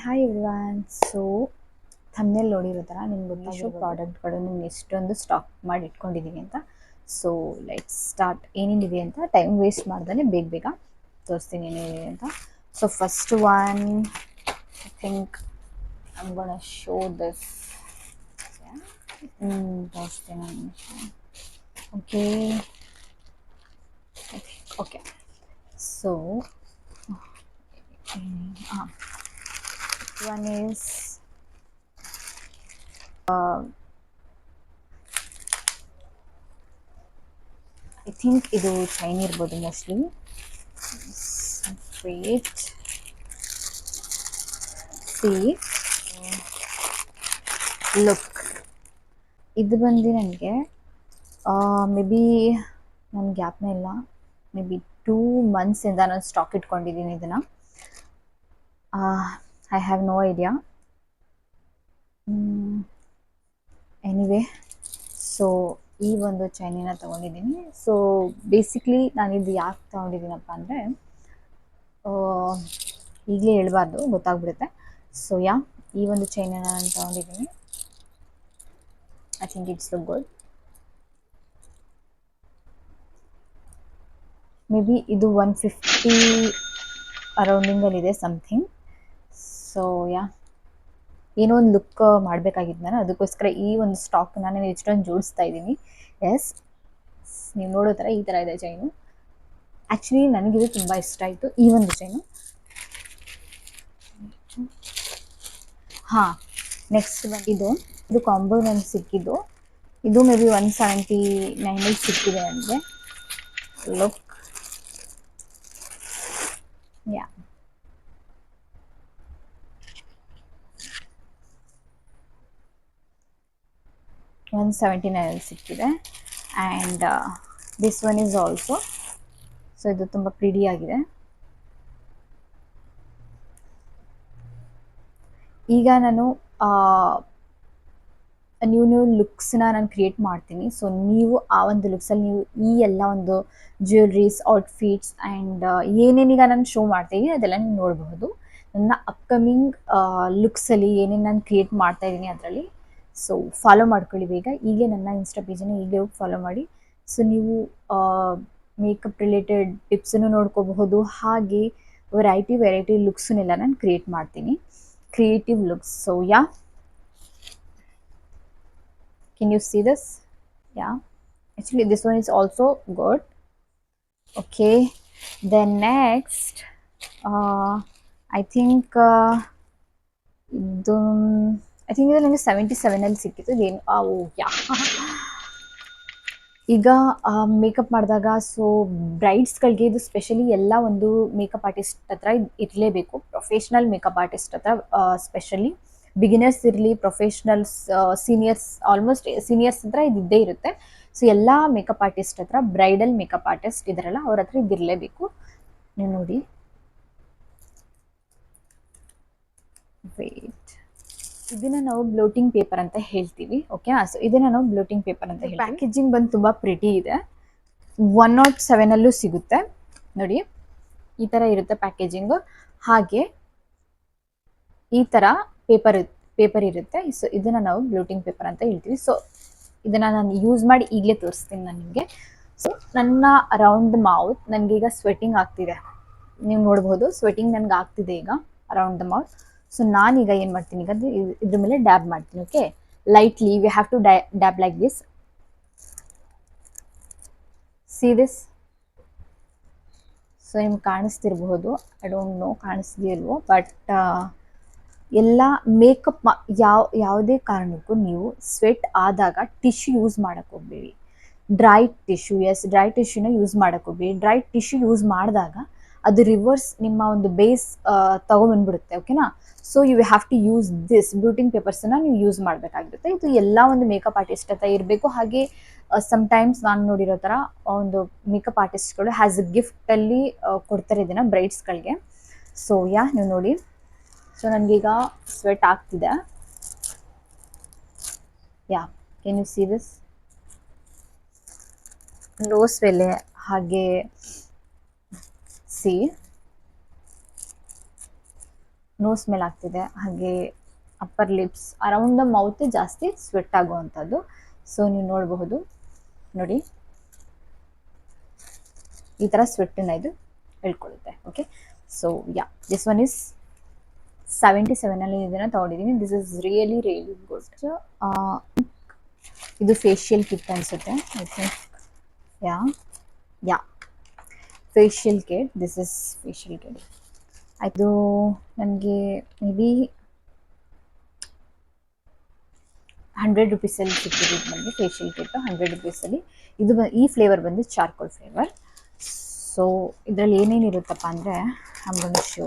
Hi everyone. So thumbnail ನೋಡಿರೋ ಥರ ನಿಮ್ಗೆ ಗೊತ್ತಾಗಿರೋ ಪ್ರಾಡಕ್ಟ್ಗಳು ನಿಮ್ಗೆ ಎಷ್ಟೊಂದು ಸ್ಟಾಕ್ ಮಾಡಿ ಇಟ್ಕೊಂಡಿದ್ದೀನಿ ಅಂತ. So let's start. ಏನೇನಿದೆ ಅಂತ ಟೈಮ್ ವೇಸ್ಟ್ ಮಾಡ್ದೇ ಬೇಗ ಬೇಗ ತೋರಿಸ್ತೀನಿ ಏನೇನಿದೆ ಅಂತ. So first one I think I'm gonna show this. ತೋರಿಸ್ತೀನಿ. Okay okay. So one is I think ಇದು ಚೈನ್ ಇರ್ಬೋದು ಮೋಸ್ಟ್ಲಿ. Wait see look. ಇದು ಬಂದು ನನಗೆ ಮೇ ಬಿ ನನ್ನ ಗ್ಯಾಪ್ನೇ ಇಲ್ಲ, ಮೇ ಬಿ 2 months ನಾನು ಸ್ಟಾಕ್ ಇಟ್ಕೊಂಡಿದ್ದೀನಿ ಇದನ್ನು. I have no idea. Anyway, so ಈ ಒಂದು ಚೈನಿನ ತೊಗೊಂಡಿದ್ದೀನಿ. ಸೊ ಬೇಸಿಕ್ಲಿ ನಾನಿದು ಯಾಕೆ ತೊಗೊಂಡಿದ್ದೀನಪ್ಪ ಅಂದರೆ, ಈಗಲೇ ಹೇಳ್ಬಾರ್ದು, ಗೊತ್ತಾಗ್ಬಿಡುತ್ತೆ. ಸೊ ಈ ಒಂದು ಚೈನನ್ನ ನಾನು ತೊಗೊಂಡಿದ್ದೀನಿ. I think it's look good. May be ಇದು 150 ಅರೌಂಡಿಂಗಲ್ಲಿದೆ ಸಮಥಿಂಗ್. ಸೊ ಏನೋ ಒಂದು ಲುಕ್ ಮಾಡಬೇಕಾಗಿದ್ದು ನಾನು, ಅದಕ್ಕೋಸ್ಕರ ಈ ಒಂದು ಸ್ಟಾಕ್ ನಾನು ಎಷ್ಟೊಂದು ಜೋಡಿಸ್ತಾ ಇದ್ದೀನಿ. ಎಸ್, ನೀವು ನೋಡೋ ಥರ ಈ ಥರ ಇದೆ ಚೈನು. ಆ್ಯಕ್ಚುಲಿ ನನಗಿದು ತುಂಬ ಇಷ್ಟ ಆಯಿತು, ಈ ಒಂದು ಚೈನು. ನೆಕ್ಸ್ಟ್ ಬಂದಿದ್ದು ಇದು ಕಾಂಬೋ ನನಗೆ ಸಿಕ್ಕಿದ್ದು. ಇದು ಮೇ ಬಿ 179 ಸಿಕ್ಕಿದೆ ನನಗೆ. ಲುಕ್, ಯಾ, $179 ಸಿಕ್ಕಿದೆ. And this one is also. So ಇದು ತುಂಬ ಪ್ರಿಡಿ ಆಗಿದೆ. ಈಗ ನಾನು ನ್ಯೂ ಲುಕ್ಸ್ನ ನಾನು ಕ್ರಿಯೇಟ್ ಮಾಡ್ತೀನಿ. ಸೊ ನೀವು ಆ ಒಂದು ಲುಕ್ಸಲ್ಲಿ ನೀವು ಈ ಎಲ್ಲ ಒಂದು ಜ್ಯುವೆಲ್ರೀಸ್, ಔಟ್ಫಿಟ್ಸ್ ಆ್ಯಂಡ್ ಏನೇನೀಗ ನಾನು ಶೋ ಮಾಡ್ತಾಯಿದ್ದೀನಿ ಅದೆಲ್ಲ ನೀವು ನೋಡಬಹುದು. ನನ್ನ ಅಪ್ಕಮಿಂಗ್ ಲುಕ್ಸಲ್ಲಿ ಏನೇನು ನಾನು ಕ್ರಿಯೇಟ್ ಮಾಡ್ತಾಯಿದ್ದೀನಿ ಅದರಲ್ಲಿ. ಸೊ ಫಾಲೋ ಮಾಡ್ಕೊಳ್ಳಿ ಬೇಗ. ಈಗಲೇ ನನ್ನ ಇನ್ಸ್ಟಾ ಪೇಜನ್ನು ಈಗಲೇ ಹೋಗಿ ಫಾಲೋ ಮಾಡಿ. ಸೊ ನೀವು ಮೇಕಪ್ ರಿಲೇಟೆಡ್ ಟಿಪ್ಸನ್ನು ನೋಡ್ಕೋಬಹುದು, ಹಾಗೆ ವೆರೈಟಿ ಲುಕ್ಸನ್ನೆಲ್ಲ ನಾನು ಕ್ರಿಯೇಟ್ ಮಾಡ್ತೀನಿ, creative looks. So can you see this? Actually this one is also good. Okay, then next I think ಇದು ನನಗೆ 77 ಸಿಕ್ಕಿತ್ತು. ಇದೇನು ಈಗ ಮೇಕಪ್ ಮಾಡಿದಾಗ, ಸೊ ಬ್ರೈಡ್ಸ್ಗಳಿಗೆ ಇದು ಸ್ಪೆಷಲಿ ಎಲ್ಲ ಒಂದು ಮೇಕಪ್ ಆರ್ಟಿಸ್ಟ್ ಹತ್ರ ಇರಲೇಬೇಕು. ಪ್ರೊಫೆಷ್ನಲ್ ಮೇಕಪ್ ಆರ್ಟಿಸ್ಟ್ ಹತ್ರ ಸ್ಪೆಷಲಿ ಬಿಗಿನರ್ಸ್ ಇರಲಿ, ಪ್ರೊಫೆಷ್ನಲ್ಸ್, ಸೀನಿಯರ್ಸ್, ಆಲ್ಮೋಸ್ಟ್ ಸೀನಿಯರ್ಸ್ ಹತ್ರ ಇದ್ದೇ ಇರುತ್ತೆ. ಸೊ ಎಲ್ಲ ಮೇಕಪ್ ಆರ್ಟಿಸ್ಟ್ ಹತ್ರ, ಬ್ರೈಡಲ್ ಮೇಕಪ್ ಆರ್ಟಿಸ್ಟ್ ಇದ್ರಲ್ಲ ಅವ್ರ ಹತ್ರ ಇದಿರಲೇಬೇಕು. ನೀವು ನೋಡಿ, ವೇಟ್, ಇದನ್ನ ನಾವು ಬ್ಲೋಟಿಂಗ್ ಪೇಪರ್ ಅಂತ ಹೇಳ್ತೀವಿ. ಓಕೆ, ಸೊ ಇದನ್ನ ನಾವು ಬ್ಲೋಟಿಂಗ್ ಪೇಪರ್ ಅಂತ ಹೇಳ್ತೀವಿ. ಪ್ಯಾಕೇಜಿಂಗ್ ಬಂದು ತುಂಬ ಪ್ರಿಟಿ ಇದೆ. 107 ಸಿಗುತ್ತೆ ನೋಡಿ. ಈ ಥರ ಇರುತ್ತೆ ಪ್ಯಾಕೇಜಿಂಗು. ಹಾಗೆ ಈ ಥರ ಪೇಪರ್ ಇರುತ್ತೆ. ಸೊ ಇದನ್ನ ನಾವು ಬ್ಲೋಟಿಂಗ್ ಪೇಪರ್ ಅಂತ ಹೇಳ್ತೀವಿ. ಸೊ ಇದನ್ನ ನಾನು ಯೂಸ್ ಮಾಡಿ ಈಗಲೇ ತೋರಿಸ್ತೀನಿ ನಾನು ನಿಮಗೆ. ಸೊ ನನ್ನ ಅರೌಂಡ್ ದ ಮೌತ್ ನನಗೀಗ ಸ್ವೆಟಿಂಗ್ ಆಗ್ತಿದೆ, ನೀವು ನೋಡ್ಬೋದು. ಸ್ವೆಟಿಂಗ್ ನನಗೆ ಆಗ್ತಿದೆ ಈಗ ಅರೌಂಡ್ ದ ಮೌತ್. ಸೊ ನಾನೀಗ ಏನು ಮಾಡ್ತೀನಿ, ಈಗ ಇದ್ರ ಮೇಲೆ ಡ್ಯಾಬ್ ಮಾಡ್ತೀನಿ. Okay, lightly we have to dab like this. See this. So ನಿಮ್ಗೆ ಕಾಣಿಸ್ತಿರ್ಬಹುದು, ಐ ಡೋಂಟ್ ನೋ ಕಾಣಿಸ್ತಿಲ್ವೋ, ಬಟ್ ಎಲ್ಲ ಮೇಕಪ್ ಯಾವುದೇ ಕಾರಣಕ್ಕೂ ನೀವು ಸ್ವೆಟ್ ಆದಾಗ ಟಿಶ್ಯೂ ಯೂಸ್ ಮಾಡೋಕ್ಕೆ ಹೋಗ್ಬೇಡಿ. ಡ್ರೈ ಟಿಶ್ಯೂನ ಯೂಸ್ ಮಾಡೋಕ್ಕೆ ಹೋಗ್ಬೇಡಿ. ಡ್ರೈ ಟಿಶ್ಯೂ ಯೂಸ್ ಮಾಡಿದಾಗ ಅದು ರಿವರ್ಸ್ ನಿಮ್ಮ ಒಂದು ಬೇಸ್ ತಗೊಂಡ್ಬಂದ್ಬಿಡುತ್ತೆ. ಓಕೆನಾ? So you have to use this blotting ಪೇಪರ್ಸನ್ನು ನೀವು ಯೂಸ್ ಮಾಡಬೇಕಾಗಿರುತ್ತೆ. ಇದು ಎಲ್ಲ ಒಂದು ಮೇಕಪ್ ಆರ್ಟಿಸ್ಟ್ ಹತ್ರ ಇರಬೇಕು. ಹಾಗೆ ಸಮ್ಟೈಮ್ಸ್ ನಾನು ನೋಡಿರೋ ಥರ ಒಂದು ಮೇಕಪ್ ಆರ್ಟಿಸ್ಟ್ಗಳು ಹ್ಯಾಸ್ ಅ ಗಿಫ್ಟಲ್ಲಿ ಕೊಡ್ತಾರೆ ಇದನ್ನು ಬ್ರೈಡ್ಸ್ಗಳಿಗೆ. ಸೊ ನೀವು ನೋಡಿ. ಸೊ ನನಗೀಗ ಸ್ವೆಟ್ ಆಗ್ತಿದೆ. Can you see this? Nose ಮೇಲೆ ಹಾಗೆ ಸಿ ನೋ ಸ್ಮೆಲ್ ಆಗ್ತಿದೆ. ಹಾಗೆ upper lips around the mouth ಜಾಸ್ತಿ ಸ್ವೆಟ್ ಆಗುವಂಥದ್ದು. ಸೊ ನೀವು ನೋಡಬಹುದು ನೋಡಿ, ಈ ಥರ ಸ್ವೆಟ್ಟನ್ನು ಇದು ಹೇಳ್ಕೊಳ್ಳುತ್ತೆ. Okay, so ya, this one is 77 ಅಲ್ಲಿ ಇದನ್ನು ತಗೊಂಡಿದ್ದೀನಿ. This is really really good. ಇದು ಫೇಶಿಯಲ್ ಕಿಟ್ ಅನಿಸುತ್ತೆ. I think ya ya facial kit, this is facial kit. ಅದು ನನಗೆ ಮೇ ಬಿ 100 ರುಪೀಸಲ್ಲಿ ಸಿಕ್ಕಿದ್ದು ನನಗೆ ಫೇಶಿಯಲ್ ಕಿಟ್ 100 ರುಪೀಸಲ್ಲಿ. ಇದು ಈ ಫ್ಲೇವರ್ ಬಂದು ಚಾರ್ಕೋಲ್ ಫ್ಲೇವರ್. ಸೊ ಇದರಲ್ಲಿ ಏನೇನಿರುತ್ತಪ್ಪ ಅಂದರೆ I am going to show.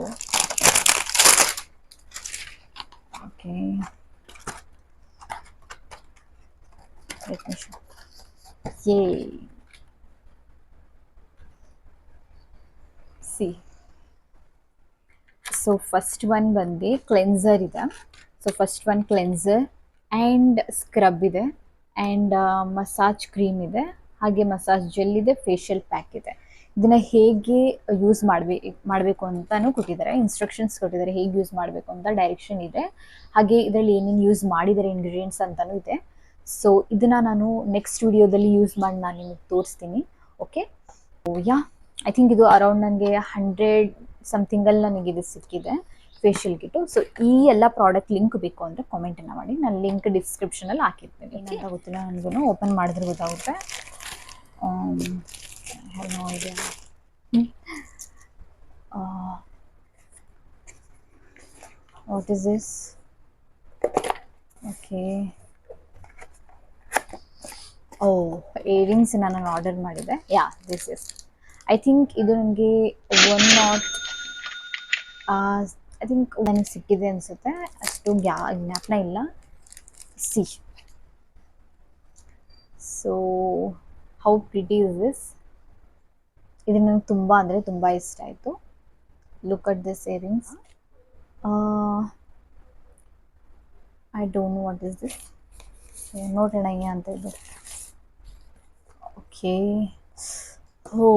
Okay, let me show. See, so first one ಬಂದು ಕ್ಲೆನ್ಸರ್ ಇದೆ. So first one cleanser and scrub ಇದೆ, ಆ್ಯಂಡ್ ಮಸಾಜ್ ಕ್ರೀಮ್ ಇದೆ, ಹಾಗೆ ಮಸಾಜ್ ಜೆಲ್ ಇದೆ, ಫೇಶಿಯಲ್ ಪ್ಯಾಕ್ ಇದೆ. ಇದನ್ನು ಹೇಗೆ ಯೂಸ್ ಮಾಡಬೇಕು ಅಂತಲೂ ಕೊಟ್ಟಿದ್ದಾರೆ, ಇನ್ಸ್ಟ್ರಕ್ಷನ್ಸ್ ಕೊಟ್ಟಿದ್ದಾರೆ, ಹೇಗೆ ಯೂಸ್ ಮಾಡಬೇಕು ಅಂತ ಡೈರೆಕ್ಷನ್ ಇದೆ. ಹಾಗೆ ಇದರಲ್ಲಿ ಏನೇನು ಯೂಸ್ ಮಾಡಿದ್ದಾರೆ ಇಂಗ್ರೀಡಿಯೆಂಟ್ಸ್ ಅಂತಲೂ ಇದೆ. ಸೊ ಇದನ್ನು ನಾನು ನೆಕ್ಸ್ಟ್ ವಿಡಿಯೋದಲ್ಲಿ ಯೂಸ್ ಮಾಡಿ ನಾನು ನಿಮಗೆ ತೋರಿಸ್ತೀನಿ. ಓಕೆ, ಯಾ, ಐ ಥಿಂಕ್ ಇದು ಅರೌಂಡ್ ನನಗೆ 100 ಸಮಥಿಂಗಲ್ಲಿ ನನಗೆ ಇದು ಸಿಕ್ಕಿದೆ ಫೇಶಿಯಲ್ ಕಿಟ್ಟು. ಸೊ ಈ ಎಲ್ಲ ಪ್ರಾಡಕ್ಟ್ ಲಿಂಕ್ ಬೇಕು ಅಂದರೆ ಕಾಮೆಂಟನ್ನು ಮಾಡಿ, ನಾನು ಲಿಂಕ್ ಡಿಸ್ಕ್ರಿಪ್ಷನಲ್ಲಿ ಹಾಕಿರ್ತೀನಿ. ಏನಂತ ಗೊತ್ತಿಲ್ಲ ನನಗೂ, ಓಪನ್ ಮಾಡಿದ್ರೆ ಗೊತ್ತಾಗುತ್ತೆ. No idea. What is this? Okay, oh, earrings ನಾನು ಆರ್ಡರ್ ಮಾಡಿದೆ. Yeah, this is, I think ಇದು ನನಗೆ ಐ ಥಿಂಕ್ ನನಗೆ ಸಿಕ್ಕಿದೆ ಅನಿಸುತ್ತೆ, ಅಷ್ಟು ಜ್ಞಾಪನ ಇಲ್ಲ. C, so how pretty is this. ಇದು ನನಗೆ ತುಂಬ ಅಂದರೆ ತುಂಬ ಇಷ್ಟ ಆಯಿತು. Look at this earrings. I don't know what is this. ನೋಡೋಣ ಅಂತ ಇದೆ. ಓಕೆ, ಹೋ,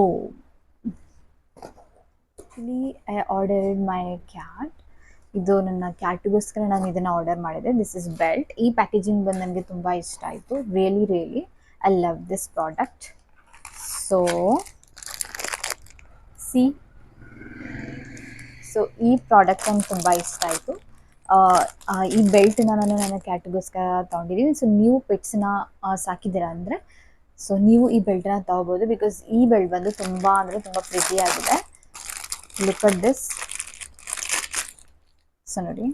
actually I ordered my cat. ಇದು ನನ್ನ ಕ್ಯಾಟಿಗೋಸ್ಕರ ನಾನು ಇದನ್ನು ಆರ್ಡರ್ ಮಾಡಿದೆ. This is belt. ಈ ಪ್ಯಾಕೇಜಿಂಗ್ ಬಂದು ನನಗೆ ತುಂಬ ಇಷ್ಟ ಆಯಿತು. Really really I love this product. So C, so ಈ ಪ್ರಾಡಕ್ಟ್ ನನಗೆ ತುಂಬ ಇಷ್ಟ ಆಯಿತು. ಈ ಬೆಲ್ಟನ್ನ ನಾನು ನನ್ನ ಕ್ಯಾಟಿಗೋಸ್ಕರ ತೊಗೊಂಡಿದ್ದೀನಿ. ಸೊ ನೀವು ಪೆಟ್ಸನ್ನ ಸಾಕಿದ್ದೀರಾ ಅಂದರೆ ಸೊ ನೀವು ಈ ಬೆಲ್ಟನ್ನ ತೊಗೋಬೋದು, ಬಿಕಾಸ್ ಈ ಬೆಲ್ಟ್ ಬಂದು ತುಂಬ ಅಂದರೆ ತುಂಬ ಪ್ರಿಟಿಯಾಗಿದೆ. Look at this. ಸೊ ನೋಡಿ,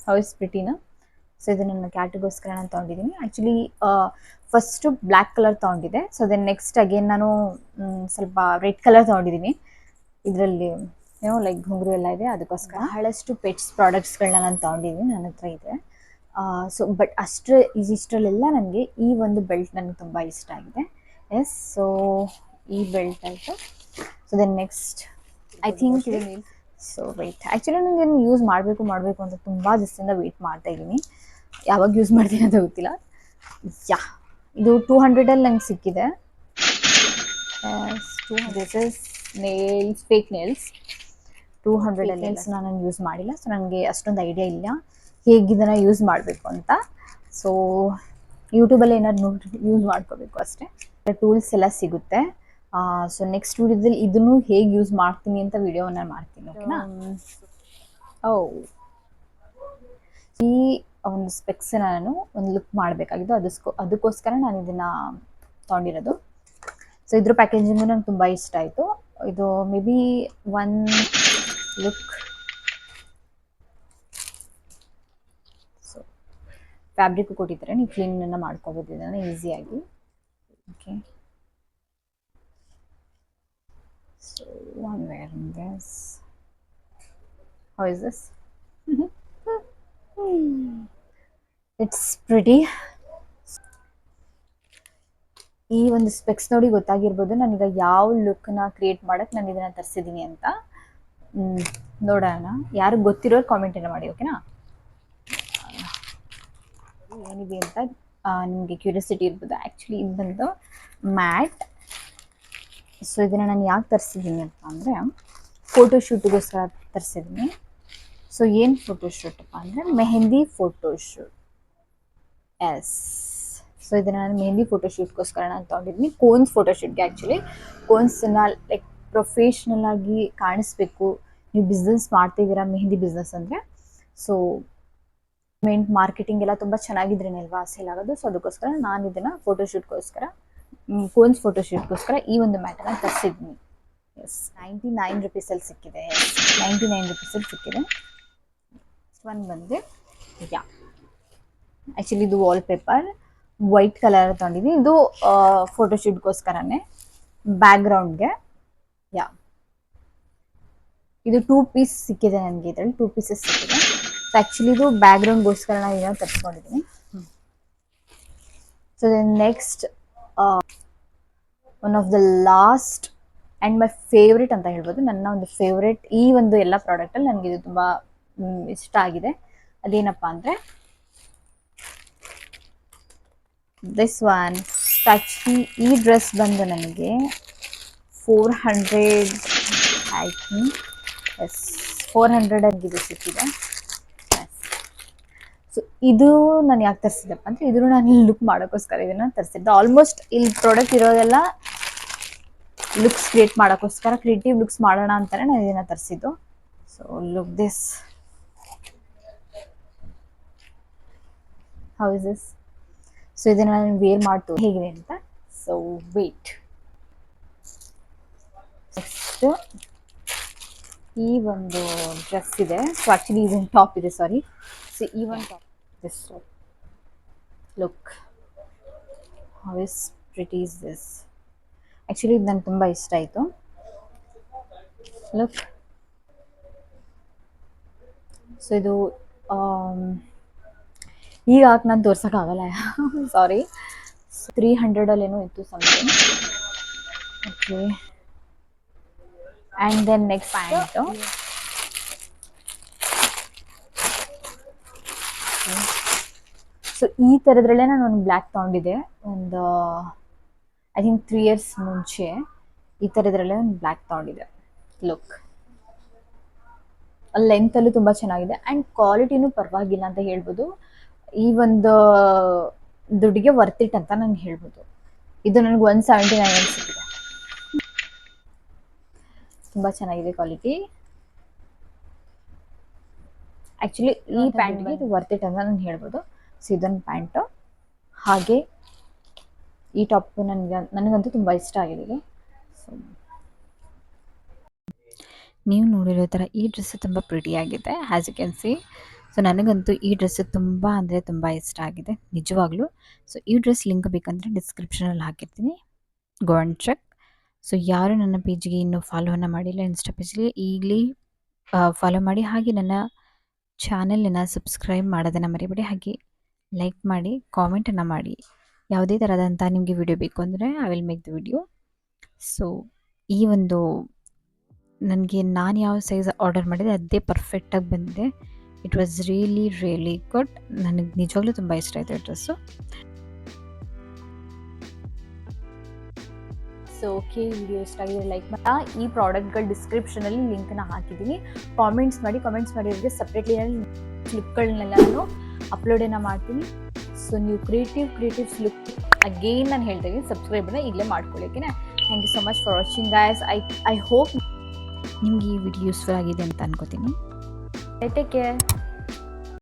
ಹೌ ಇಸ್ ಪ್ರಿಟಿನಾ. ಸೊ ಇದು ನನ್ನ ಕ್ಯಾಟಿಗೋಸ್ಕರ ನಾನು ತೊಗೊಂಡಿದ್ದೀನಿ. ಆ್ಯಕ್ಚುಲಿ ಫಸ್ಟು ಬ್ಲ್ಯಾಕ್ ಕಲರ್ ತೊಗೊಂಡಿದ್ದೆ. ಸೊ ದೆನ್ ನೆಕ್ಸ್ಟ್ ಅಗೇನ್ ನಾನು ಸ್ವಲ್ಪ ರೆಡ್ ಕಲರ್ ತೊಗೊಂಡಿದ್ದೀನಿ. ಇದರಲ್ಲಿ ಏನೋ ಲೈಕ್ घुंघरू ಎಲ್ಲ ಇದೆ, ಅದಕ್ಕೋಸ್ಕರ ಬಹಳಷ್ಟು ಪೆಟ್ಸ್ ಪ್ರಾಡಕ್ಟ್ಸ್ಗಳನ್ನ ನಾನು ತೊಗೊಂಡಿದ್ದೀನಿ, ನನ್ನ ಹತ್ರ ಇದೆ. ಸೊ ಬಟ್ ಇಷ್ಟರಲ್ಲೆಲ್ಲ ನನಗೆ ಈ ಒಂದು ಬೆಲ್ಟ್ ನನಗೆ ತುಂಬ ಇಷ್ಟ ಆಗಿದೆ. ಎಸ್, ಸೊ ಈ ಬೆಲ್ಟ್ ಆಯಿತು. So then next I think ಇದು ಸೊ ವೆಯ್ಟ್. ಆ್ಯಕ್ಚುಲಿ ನನಗೆ ಇದನ್ನು ಯೂಸ್ ಮಾಡಬೇಕು ಅಂತ ತುಂಬ ದಿವಸದಿಂದ ವೆಯ್ಟ್ ಮಾಡ್ತಾ ಇದ್ದೀನಿ. ಯಾವಾಗ ಯೂಸ್ ಮಾಡ್ತೀನಿ ಅಂತ ಗೊತ್ತಿಲ್ಲ. ಯಾ, ಇದು 200ಅಲ್ಲಿ ನಂಗೆ ಸಿಕ್ಕಿದೆ. This is nails, fake nails. 200 nails ನಾನು ಯೂಸ್ ಮಾಡಿಲ್ಲ. ಸೊ ನನಗೆ ಅಷ್ಟೊಂದು ಐಡಿಯಾ ಇಲ್ಲ ಹೇಗಿದನ್ನು ಯೂಸ್ ಮಾಡಬೇಕು ಅಂತ. ಸೊ ಯೂಟ್ಯೂಬಲ್ಲಿ ಏನಾದ್ರು ನೋಡಿ ಯೂಸ್ ಮಾಡ್ಕೋಬೇಕು ಅಷ್ಟೇ. ಟೂಲ್ಸ್ ಎಲ್ಲ ಸಿಗುತ್ತೆ. ಸೊ ನೆಕ್ಸ್ಟ್ ವಿಡಿಯೋದಲ್ಲಿ ಇದನ್ನು ಹೇಗೆ ಯೂಸ್ ಮಾಡ್ತೀನಿ ಅಂತ ವಿಡಿಯೋನ ಮಾಡ್ತೀನಿ. ಓಕೆನಾ? ಓ, ಈ ಒಂದು ಸ್ಪೆಕ್ಸನ್ನ ನಾನು ಒಂದು ಲುಕ್ ಮಾಡಬೇಕಾಗಿದ್ದು, ಅದಕ್ಕೋಸ್ಕರ ನಾನು ಇದನ್ನು ತೊಗೊಂಡಿರೋದು. ಸೊ ಇದ್ರ ಪ್ಯಾಕೇಜಿಂಗು ನಂಗೆ ತುಂಬ ಇಷ್ಟ ಆಯಿತು. ಇದು may be one look. So fabric ಕೊಟ್ಟಿದ್ದಾರೆ, ನೀವು ಕ್ಲೀನನ್ನು ಮಾಡ್ಕೋಬೋದು ಇದನ್ನು ಈಸಿಯಾಗಿ. Okay, so I'm wearing this. How is this? It's pretty. ಈ ಒಂದು ಸ್ಪೆಕ್ಸ್ ನೋಡಿ ಗೊತ್ತಾಗಿರ್ಬೋದು ನನಗ ಯಾವ ಲುಕ್ನ ಕ್ರಿಯೇಟ್ ಮಾಡಕ್ಕೆ ನಾನು ಇದನ್ನು ತರಿಸಿದ್ದೀನಿ ಅಂತ. ನೋಡೋಣ, ಯಾರು ಗೊತ್ತಿರೋರು ಕಾಮೆಂಟನ್ನು ಮಾಡಿ. ಓಕೆನಾ? ಏನಿದೆ ಅಂತ ನಿಮಗೆ ಕ್ಯೂರಿಯಾಸಿಟಿ ಇರ್ಬೋದು. ಆ್ಯಕ್ಚುಲಿ ಇದು ಬಂದು ಮ್ಯಾಟ್. ಸೊ ಇದನ್ನು ನಾನು ಯಾಕೆ ತರಿಸಿದ್ದೀನಿ ಅಂತ ಅಂದರೆ, ಫೋಟೋಶೂಟ್ಗೋಸ್ಕರ ತರಿಸಿದ್ದೀನಿ. ಸೊ ಏನು ಫೋಟೋಶೂಟಪ್ಪ ಅಂದರೆ ಮೆಹಂದಿ ಫೋಟೋಶೂಟ್. ಎಸ್, ಸೊ ಇದನ್ನು ನಾನು ಮೆಹಂದಿ ಫೋಟೋಶೂಟ್ಗೋಸ್ಕರ ನಾನು ತೊಗೊಂಡಿದ್ದೀನಿ. ಕೋನ್ಸ್ ಫೋಟೋಶೂಟ್ಗೆ ಆ್ಯಕ್ಚುಲಿ ಕೋನ್ಸನ್ನ ಲೈಕ್ ಪ್ರೊಫೆಷ್ನಲ್ ಆಗಿ ಕಾಣಿಸ್ಬೇಕು, ನೀವು ಬಿಸ್ನೆಸ್ ಮಾಡ್ತಿದ್ದೀರಾ ಮೆಹಂದಿ ಬಿಸ್ನೆಸ್ ಅಂದರೆ. ಸೊ ಮಾರ್ಕೆಟಿಂಗ್ ಎಲ್ಲ ತುಂಬ ಚೆನ್ನಾಗಿದ್ರೇನೆ ಅಲ್ವಾ ಸೇಲ್ ಆಗೋದು. ಸೊ ಅದಕ್ಕೋಸ್ಕರ ನಾನು ಇದನ್ನು ಫೋಟೋಶೂಟ್ಗೋಸ್ಕರ ಕೋನ್ಸ್ ಫೋಟೋಶೂಟ್ಗೋಸ್ಕರ ಈ ಒಂದು ಮ್ಯಾಟನ್ನು ತರಿಸಿದ್ದೀನಿ. ಎಸ್, 99 ರುಪೀಸಲ್ಲಿ ಸಿಕ್ಕಿದೆ. ಎಸ್, 99 ರುಪೀಸಲ್ಲಿ ಸಿಕ್ಕಿದೆ. ಒನ್ ಬಂದು ಯಾ, ಆ್ಯಕ್ಚುಲಿ ಇದು ವಾಲ್ ಪೇಪರ್ ವೈಟ್ ಕಲರ್ ತೊಗೊಂಡಿದ್ದೀನಿ. ಇದು ಫೋಟೋಶೂಟ್ಗೋಸ್ಕರನೇ ಬ್ಯಾಕ್ಗ್ರೌಂಡ್ಗೆ. ಯಾ, ಇದು 2 ಪೀಸ್ ಸಿಕ್ಕಿದೆ ನನಗೆ. ಇದರಲ್ಲಿ 2 ಪೀಸಸ್ ಸಿಕ್ಕಿದೆ. ಸೊ ಆ್ಯಕ್ಚುಲಿ ಇದು ಬ್ಯಾಕ್ಗ್ರೌಂಡ್ಗೋಸ್ಕರ ನಾನು ಏನೋ ತರಿಸ್ಕೊಂಡಿದ್ದೀನಿ. So next one of the last and my favourite ಅಂತ ಹೇಳ್ಬೋದು, ನನ್ನ ಒಂದು ಫೇವ್ರೇಟ್ ಈ ಒಂದು ಎಲ್ಲ ಪ್ರಾಡಕ್ಟಲ್ಲಿ ನನಗೆ ಇದು ತುಂಬ ಇಷ್ಟ ಆಗಿದೆ. ಅದೇನಪ್ಪ ಅಂದರೆ ದಿಸ್ ಒನ್. ಆ್ಯಕ್ಚುಲಿ ಈ ಡ್ರೆಸ್ ಬಂದು ನನಗೆ 400 ಐ ಥಿಂಕ್, ಎಸ್ 400 ಇದು ಸಿಕ್ಕಿದೆ. ಸೊ ಇದು ನಾನು ಯಾಕೆ ತರಿಸಿದಪ್ಪ ಅಂದರೆ ಇದನ್ನು ನಾನು ಇಲ್ಲಿ ಲುಕ್ ಮಾಡೋಕ್ಕೋಸ್ಕರ ಇದನ್ನು ತರಿಸಿದ್ದೆ. ಆಲ್ಮೋಸ್ಟ್ ಇಲ್ಲಿ ಪ್ರಾಡಕ್ಟ್ ಇರೋದೆಲ್ಲ ಲುಕ್ಸ್ ಕ್ರಿಯೇಟ್ ಮಾಡೋಕ್ಕೋಸ್ಕರ, ಕ್ರಿಯೇಟಿವ್ ಲುಕ್ಸ್ ಮಾಡೋಣ ಅಂತಲೇ ನಾನು ಇದನ್ನು ತರಿಸಿದ್ದು. So look this, how is this. So ಇದನ್ನು ನಾನು ವೇರ್ ಮಾಡ್ತು ಹೇಗಿದೆ ಅಂತ. ಸೊ ವೇಟ್, ನೆಕ್ಸ್ಟ್ ಈ ಒಂದು ಡ್ರೆಸ್ ಇದೆ. ಸೊ ಆ್ಯಕ್ಚುಲಿ ಇದೊಂದು ಟಾಪ್ ಇದೆ, ಸಾರಿ. ಸೊ ಈ ಒಂದು top, this look, how is pretty is this. Actually ಇದು ನಂಗೆ ತುಂಬ ಇಷ್ಟ ಆಯಿತು. ಲುಕ್, ಸೊ ಇದು ಈಗ ನಾನು ತೋರ್ಸೋಕ್ಕಾಗಲ್ಲ, ಸಾರಿ. 300 ಇತ್ತು something. Okay, and then next pant. So ಈ ಥರದ್ರಲ್ಲೇ ನಾನು ಒಂದು ಬ್ಲ್ಯಾಕ್ ತೊಗೊಂಡಿದ್ದೆ ಒಂದು ಐ ಥಿಂಕ್ 3 ಇಯರ್ಸ್ ಮುಂಚೆ. ಈ ಥರದ್ರಲ್ಲೇ ಒಂದು ಬ್ಲ್ಯಾಕ್ ತೊಗೊಂಡಿದ್ದೆ. ಲುಕ್, ಲೆಂತಲ್ಲೂ ತುಂಬ ಚೆನ್ನಾಗಿದೆ ಆ್ಯಂಡ್ ಕ್ವಾಲಿಟಿನೂ ಪರವಾಗಿಲ್ಲ ಅಂತ ಹೇಳ್ಬೋದು. ಈ ಒಂದು ದುಡ್ಡಿಗೆ ವರ್ತ್ ಇಟ್ ಅಂತ ನಾನು ಹೇಳ್ಬೋದು. ಇದು ನನಗೆ 179 ಸಿಕ್ಕಿದೆ. ತುಂಬ ಚೆನ್ನಾಗಿದೆ ಕ್ವಾಲಿಟಿ. ಆ್ಯಕ್ಚುಲಿ ಈ ಪ್ಯಾಂಟ್ಗೆ ಇದು ವರ್ತ್ ಇಟ್ ಅಂತ ನಾನು ಹೇಳ್ಬೋದು. ಸೊ ಇದೊಂದು ಪ್ಯಾಂಟು, ಹಾಗೆ ಈ ಟಾಪ್ ನನಗಂತೂ ತುಂಬ ಇಷ್ಟ ಆಗಿದೆ. ಸೊ ನೀವು ನೋಡಿರೋ ಥರ ಈ ಡ್ರೆಸ್ಸು ತುಂಬ ಪ್ರಿಟಿಯಾಗಿದೆ, as you can see. So ನನಗಂತೂ ಈ ಡ್ರೆಸ್ಸು ತುಂಬ ಅಂದರೆ ತುಂಬ ಇಷ್ಟ ಆಗಿದೆ ನಿಜವಾಗ್ಲೂ. ಸೊ ಈ ಡ್ರೆಸ್ ಲಿಂಕ್ ಬೇಕಂದರೆ ಡಿಸ್ಕ್ರಿಪ್ಷನಲ್ಲಿ ಹಾಕಿರ್ತೀನಿ, ಗೋ ಆ್ಯಂಡ್ ಚೆಕ್. ಸೊ ಯಾರು ನನ್ನ ಪೇಜ್ಗೆ ಇನ್ನೂ ಫಾಲೋವನ್ನು ಮಾಡಿಲ್ಲ, ಇನ್ಸ್ಟಾ ಪೇಜ್ಗೆ ಈಗಲೇ ಫಾಲೋ ಮಾಡಿ. ಹಾಗೆ ನನ್ನ ಚಾನಲನ್ನು ಸಬ್ಸ್ಕ್ರೈಬ್ ಮಾಡೋದನ್ನು ಮರಿಬೇಡಿ. ಹಾಗೆ ಲೈಕ್ ಮಾಡಿ, ಕಾಮೆಂಟನ್ನು ಮಾಡಿ. ಯಾವುದೇ ಥರದಂಥ ನಿಮಗೆ ವಿಡಿಯೋ ಬೇಕು ಅಂದರೆ I will make the video. So ಈ ಒಂದು ನನಗೆ ನಾನು ಯಾವ ಸೈಜ್ ಆರ್ಡರ್ ಮಾಡಿದೆ ಅದೇ ಪರ್ಫೆಕ್ಟಾಗಿ ಬಂದಿದೆ. It was really good. ನನಗೆ ನಿಜವಾಗ್ಲೂ ತುಂಬ ಇಷ್ಟ ಆಯಿತು ಡ್ರೆಸ್ಸು. ಸೊ ಓಕೆ, ವಿಡಿಯೋ ಇಷ್ಟ ಆಗಿದೆ ಲೈಕ್ ಮಾಡಿ. ಈ ಪ್ರಾಡಕ್ಟ್ಗಳ ಡಿಸ್ಕ್ರಿಪ್ಷನಲ್ಲಿ ಲಿಂಕ್ನ ಹಾಕಿದ್ದೀನಿ, ಕಾಮೆಂಟ್ಸ್ ಮಾಡಿರೋರಿಗೆ ಸಪ್ರೇಟ್ಲಿ ಕ್ಲಿಪ್ಗಳನ್ನೆಲ್ಲ ನಾನು ಅಪ್ಲೋಡನ್ನು ಮಾಡ್ತೀನಿ. ಸೊ ನೀವು ಕ್ರಿಯೇಟಿವ್ಸ್ ಲುಕ್ ಅಗೇನ್ ನಾನು ಹೇಳ್ತೀನಿ, ಸಬ್ಸ್ಕ್ರೈಬನ್ನ ಈಗಲೇ ಮಾಡ್ಕೊಳ್ಳಿಕ್ಕೆ. Thank you so much for watching guys. I hope ನಿಮಗೆ ಈ ವಿಡಿಯೋ ಯೂಸ್ಫುಲ್ ಆಗಿದೆ ಅಂತ ಅನ್ಕೋತೀನಿ. Take care.